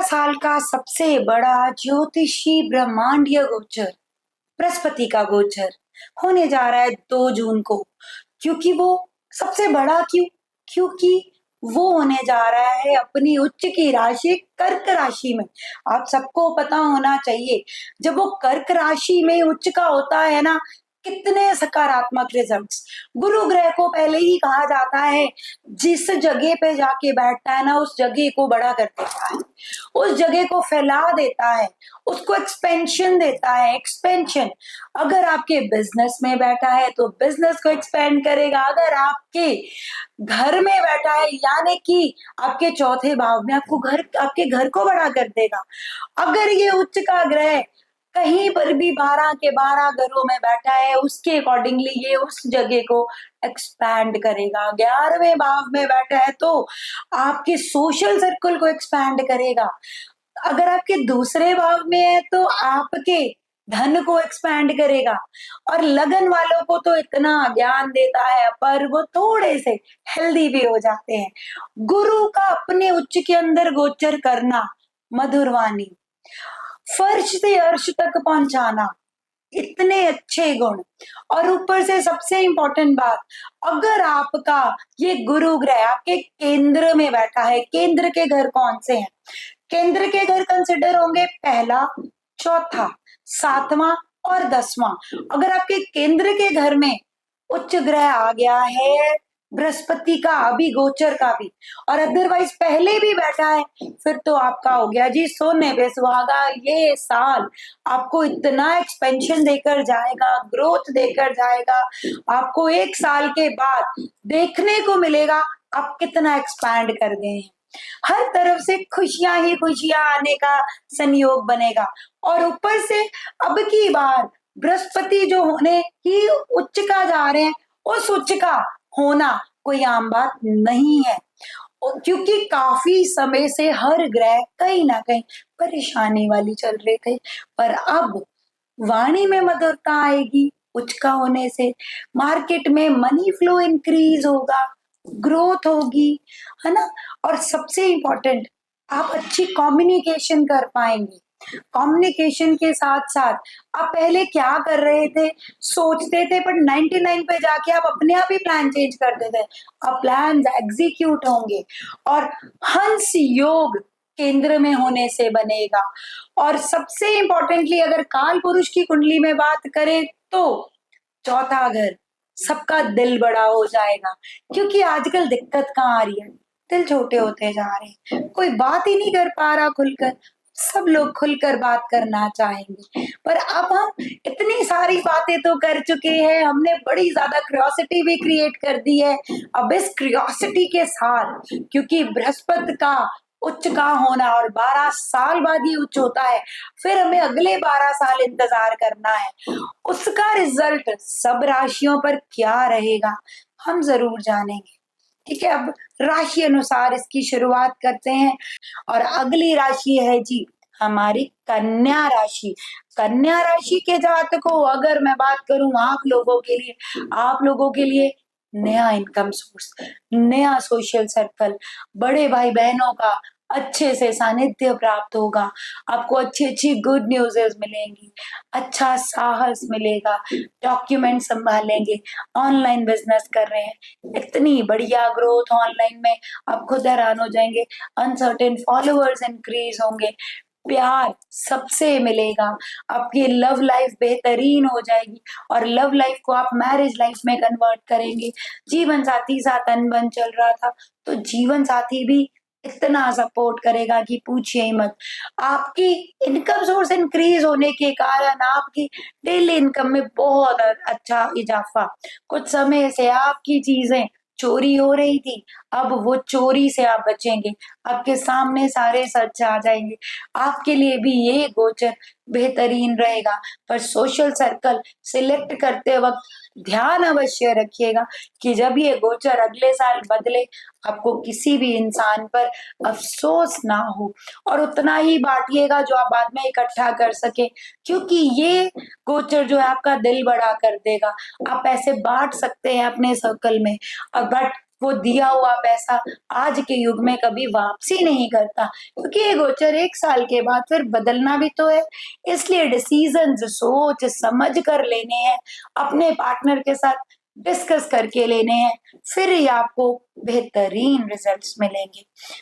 साल का सबसे बड़ा ज्योतिषी ब्रह्मांडीय गोचर बृहस्पति का गोचर होने जा रहा है 2 जून को। क्योंकि वो सबसे बड़ा क्योंकि वो होने जा रहा है अपनी उच्च की राशि कर्क राशि में। आप सबको पता होना चाहिए, जब वो कर्क राशि में उच्च का होता है ना, कितने सकारात्मक रिजल्ट्स। गुरु ग्रह को पहले ही कहा जाता है, जिस जगह पे जाके बैठता है ना, उस जगह को बड़ा कर देता है, उस जगह को फैला देता है, उसको एक्सपेंशन देता है। एक्सपेंशन, अगर आपके बिजनेस में बैठा है तो बिजनेस को एक्सपेंड करेगा। अगर आपके घर में बैठा है, यानी कि आपके चौथे भाव में, आपके घर को बड़ा कर देगा। अगर ये उच्च का ग्रह कहीं पर भी 12 के 12 घरों में बैठा है, उसके अकॉर्डिंगली ये उस जगह को एक्सपैंड करेगा। 11वें भाव में बैठा है तो आपके सोशल सर्कल को एक्सपैंड करेगा। अगर आपके दूसरे भाव में है तो आपके धन को एक्सपैंड करेगा। और लगन वालों को तो इतना ज्ञान देता है, पर वो थोड़े से हेल्दी भी हो जाते हैं। गुरु का अपने उच्च के अंदर गोचर करना, मधुर वाणी, फर्श से अर्श तक पहुंचाना, इतने अच्छे गुण। और ऊपर से सबसे इंपॉर्टेंट बात, अगर आपका ये गुरु ग्रह आपके केंद्र में बैठा है, केंद्र के घर कौन से हैं? केंद्र के घर कंसिडर होंगे पहला, चौथा, 7वां और 10वां। अगर आपके केंद्र के घर में उच्च ग्रह आ गया है, बृहस्पति का अभी गोचर का भी, और अदरवाइज पहले भी बैठा है, फिर तो आपका हो गया जी सोने पे सुहागा। ये साल आपको इतना एक्सपेंशन देकर जाएगा, ग्रोथ देकर जाएगा। आपको 1 साल के बाद देखने को मिलेगा आप कितना एक्सपैंड कर गए हैं। हर तरफ से खुशियां ही खुशियां आने का संयोग बनेगा। और ऊपर से अब की बार बृहस्पति जो होने ही उच्च का जा रहे हैं, उस उच्च का होना कोई आम बात नहीं है। क्योंकि काफी समय से हर ग्रह कहीं ना कहीं परेशानी वाली चल रहे थे, पर अब वाणी में मधुरता आएगी। उच्च का होने से मार्केट में मनी फ्लो इंक्रीज होगा, ग्रोथ होगी, है ना। और सबसे इंपॉर्टेंट, आप अच्छी कम्युनिकेशन कर पाएंगे। कम्युनिकेशन के साथ साथ आप पहले क्या कर रहे थे, सोचते थे, पर 99 पे जाके आप अपने आप ही प्लान चेंज करते थे। अब प्लान एग्जीक्यूट होंगे। और हंस योग केंद्र में होने से बनेगा। और सबसे इंपॉर्टेंटली, अगर काल पुरुष की कुंडली में बात करें तो चौथा घर, सबका दिल बड़ा हो जाएगा। क्योंकि आजकल दिक्कत कहाँ आ रही है, दिल छोटे होते जा रहे हैं, कोई बात ही नहीं कर पा रहा खुलकर। सब लोग खुलकर बात करना चाहेंगे, पर अब हम इतनी सारी बातें तो कर चुके हैं, हमने बड़ी ज्यादा क्यूरियोसिटी भी क्रिएट कर दी है। अब इस क्यूरियोसिटी के साथ, क्योंकि बृहस्पति का उच्च का होना और 12 साल बाद ये उच्च होता है, फिर हमें अगले 12 साल इंतजार करना है। उसका रिजल्ट सब राशियों पर क्या रहेगा, हम जरूर जानेंगे। ठीक है, अब राशि अनुसार इसकी शुरुआत करते हैं। और अगली राशि है जी हमारी कन्या राशि। कन्या राशि के जातकों, अगर मैं बात करूं आप लोगों के लिए नया इनकम सोर्स, नया सोशल सर्कल, बड़े भाई बहनों का अच्छे से सानिध्य प्राप्त होगा। आपको अच्छी अच्छी गुड न्यूज़ेस मिलेंगी, अच्छा साहस मिलेगा, डॉक्यूमेंट संभालेंगे, ऑनलाइन बिजनेस कर रहे हैं, इतनी बढ़िया ग्रोथ ऑनलाइन में, आप खुद हैरान हो जाएंगे। अनसर्टेन फॉलोअर्स इंक्रीज होंगे, प्यार सबसे मिलेगा, आपकी लव लाइफ बेहतरीन हो जाएगी, और लव लाइफ को आप मैरिज लाइफ में कन्वर्ट करेंगे। जीवन साथी साथ अनबन चल रहा था, तो जीवन साथी भी इतना सपोर्ट करेगा कि पूछिए ही मत। आपकी इनकम सोर्स इंक्रीज होने के कारण आपकी डेली इनकम में बहुत अच्छा इजाफा। कुछ समय से आपकी चीजें चोरी हो रही थी, अब वो चोरी से आप बचेंगे, आपके सामने सारे सच आ जाएंगे। आपके लिए भी ये गोचर बेहतरीन रहेगा। पर सोशल सर्कल सिलेक्ट करते वक्त ध्यान अवश्य रखिएगा कि जब ये गोचर अगले साल बदले, आपको किसी भी इंसान पर अफसोस ना हो। और उतना ही बांटिएगा जो आप बाद में इकट्ठा कर सके, क्योंकि ये गोचर जो है आपका दिल बड़ा कर देगा। आप पैसे बांट सकते हैं अपने सर्कल में, और बट वो दिया हुआ पैसा आज के युग में कभी वापसी नहीं करता, क्योंकि ये गोचर 1 साल के बाद फिर बदलना भी तो है। इसलिए डिसीजंस सोच समझ कर लेने हैं, अपने पार्टनर के साथ डिस्कस करके लेने हैं, फिर ही आपको बेहतरीन रिजल्ट्स मिलेंगे।